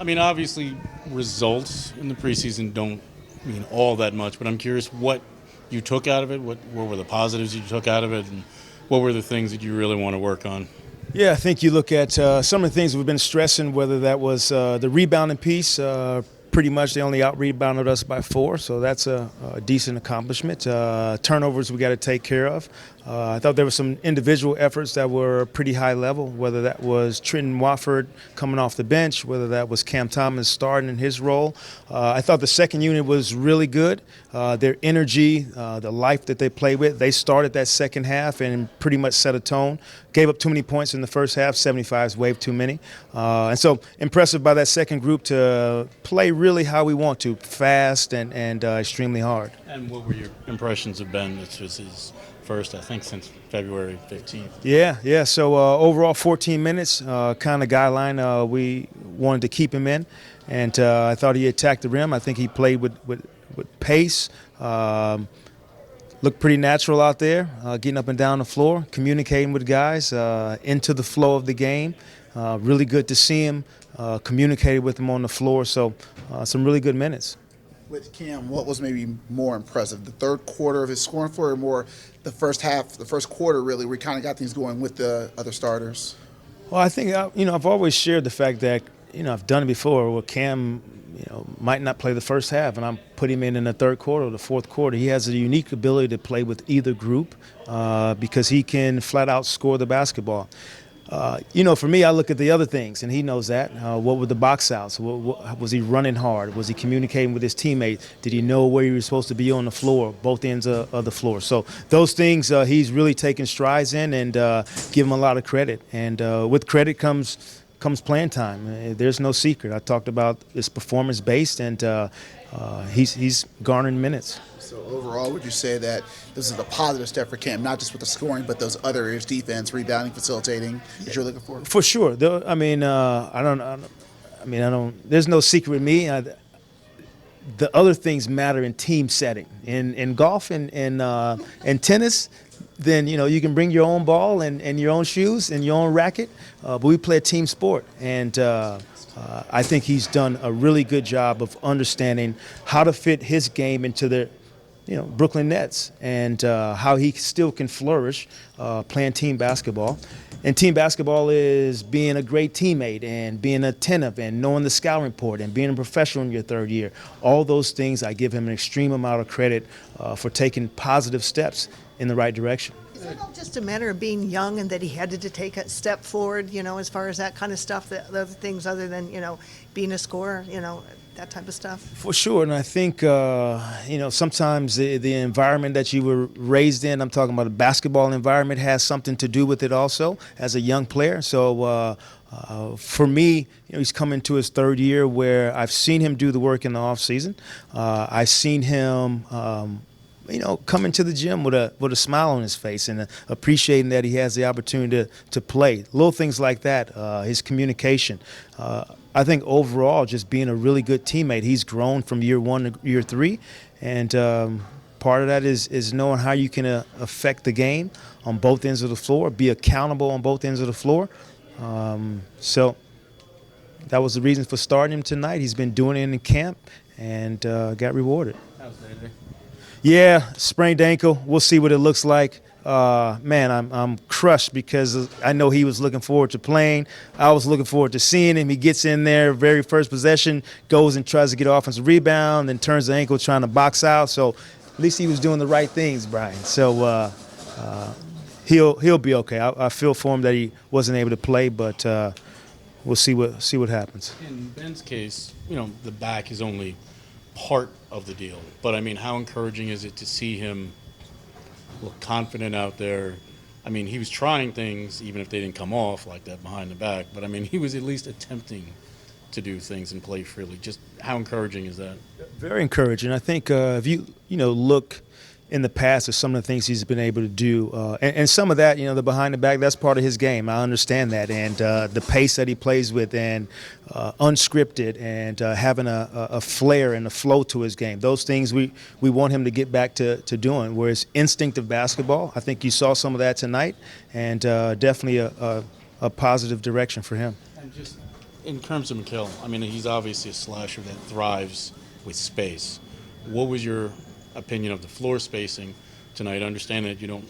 I mean, obviously, results in the preseason don't mean all that much, but I'm curious what you took out of it. What were the positives you took out of it, and what were the things that you really want to work on? Yeah, I think you look at some of the things we've been stressing, whether that was the rebounding piece. Pretty much they only out-rebounded us by 4, so that's a decent accomplishment. Turnovers we got to take care of. I thought there were some individual efforts that were pretty high level, whether that was Trenton Wofford coming off the bench, whether that was Cam Thomas starting in his role. I thought the second unit was really good. Their energy, the life that they play with, they started that second half and pretty much set a tone. Gave up too many points in the first half, 75 is way too many. And so impressive by that second group to play really how we want to, fast and extremely hard. And what were your impressions of Ben? This was his first, I think, since February 15th. Yeah. So overall 14 minutes, kind of guideline we wanted to keep him in. And I thought he attacked the rim. I think he played with pace. Looked pretty natural out there, getting up and down the floor, communicating with guys, into the flow of the game. Really good to see him, communicated with him on the floor. So some really good minutes. With Cam, what was maybe more impressive? The third quarter of his scoring floor, or more the first half, the first quarter really, where he kind of got things going with the other starters? Well, I think, I've always shared the fact that, I've done it before where Cam, might not play the first half, and I'm putting him in the third quarter or the fourth quarter. He has a unique ability to play with either group because he can flat out score the basketball. For me, I look at the other things, and he knows that. What were the box outs? Was he running hard? Was he communicating with his teammates? Did he know where he was supposed to be on the floor, both ends of the floor? So those things he's really taken strides in, and give him a lot of credit. And with credit comes playing time. There's no secret. I talked about it's performance-based, and he's garnering minutes. So overall, would you say that this is a positive step for Cam, not just with the scoring, but those other areas, defense, rebounding, facilitating, that you're looking for? For sure. There's no secret with me. The other things matter in team setting. In golf and tennis, then you can bring your own ball and your own shoes and your own racket, but we play a team sport, and I think he's done a really good job of understanding how to fit his game into the Brooklyn Nets, and how he still can flourish playing team basketball. And team basketball is being a great teammate and being attentive and knowing the scouting report and being a professional in your third year. All those things, I give him an extreme amount of credit for taking positive steps in the right direction. Is it all just a matter of being young and that he had to take a step forward, as far as that kind of stuff, the other things other than, being a scorer, that type of stuff? For sure, and I think, sometimes the environment that you were raised in, I'm talking about the basketball environment, has something to do with it also as a young player. So for me, he's coming to his third year where I've seen him do the work in the off season. I've seen him come into the gym with a smile on his face and appreciating that he has the opportunity to play. Little things like that, his communication. I think overall, just being a really good teammate, he's grown from year 1 to year 3, and part of that is knowing how you can affect the game on both ends of the floor, be accountable on both ends of the floor. So that was the reason for starting him tonight. He's been doing it in camp and got rewarded. How's that? Yeah, sprained ankle. We'll see what it looks like. I'm crushed because I know he was looking forward to playing. I was looking forward to seeing him. He gets in there, very first possession, goes and tries to get offensive rebound, then turns the ankle trying to box out. So at least he was doing the right things, Brian. So he'll be okay. I feel for him that he wasn't able to play, but we'll see what happens. In Ben's case, the back is only part of the deal. But, how encouraging is it to see him look confident out there? He was trying things, even if they didn't come off like that behind the back. But, he was at least attempting to do things and play freely. Just how encouraging is that? Very encouraging. I think if you look in the past at some of the things he's been able to do, and some of that, the behind the back, that's part of his game. I understand that, and the pace that he plays with, and unscripted, and having a flair and a flow to his game. Those things we want him to get back to doing. Whereas instinctive basketball, I think you saw some of that tonight, and definitely a positive direction for him. And just in terms of McHale, I mean, he's obviously a slasher that thrives with space. What was your opinion of the floor spacing tonight? I understand that you don't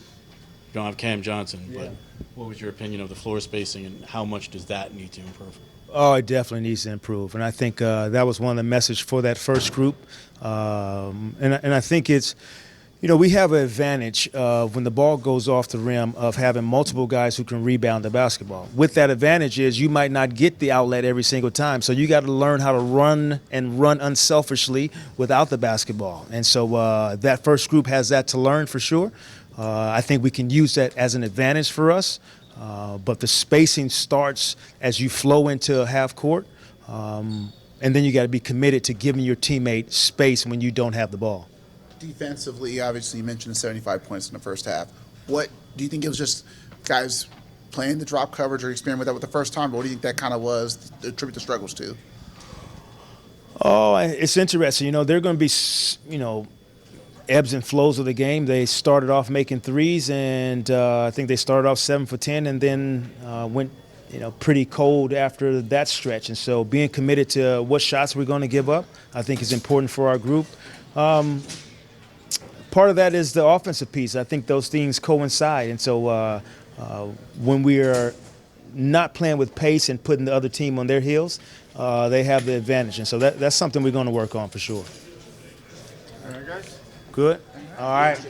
have Cam Johnson, but what was your opinion of the floor spacing, and how much does that need to improve? Oh, it definitely needs to improve, and I think that was one of the messages for that first group. And I think it's, we have an advantage when the ball goes off the rim of having multiple guys who can rebound the basketball. With that advantage is you might not get the outlet every single time, so you got to learn how to run unselfishly without the basketball. And so that first group has that to learn for sure. I think we can use that as an advantage for us. But the spacing starts as you flow into half court, and then you got to be committed to giving your teammate space when you don't have the ball. Defensively, obviously, you mentioned 75 points in the first half. What do you think it was, just guys playing the drop coverage or experimenting with that with the first time? But what do you think that kind of was to attribute the struggles to? Oh, it's interesting. There are going to be, ebbs and flows of the game. They started off making threes, and I think they started off 7 for 10, and then went, pretty cold after that stretch. And so, being committed to what shots we're going to give up, I think, is important for our group. Part of that is the offensive piece. I think those things coincide, and so when we are not playing with pace and putting the other team on their heels, they have the advantage, and so that's something we're going to work on for sure. All right, guys. Good. All right.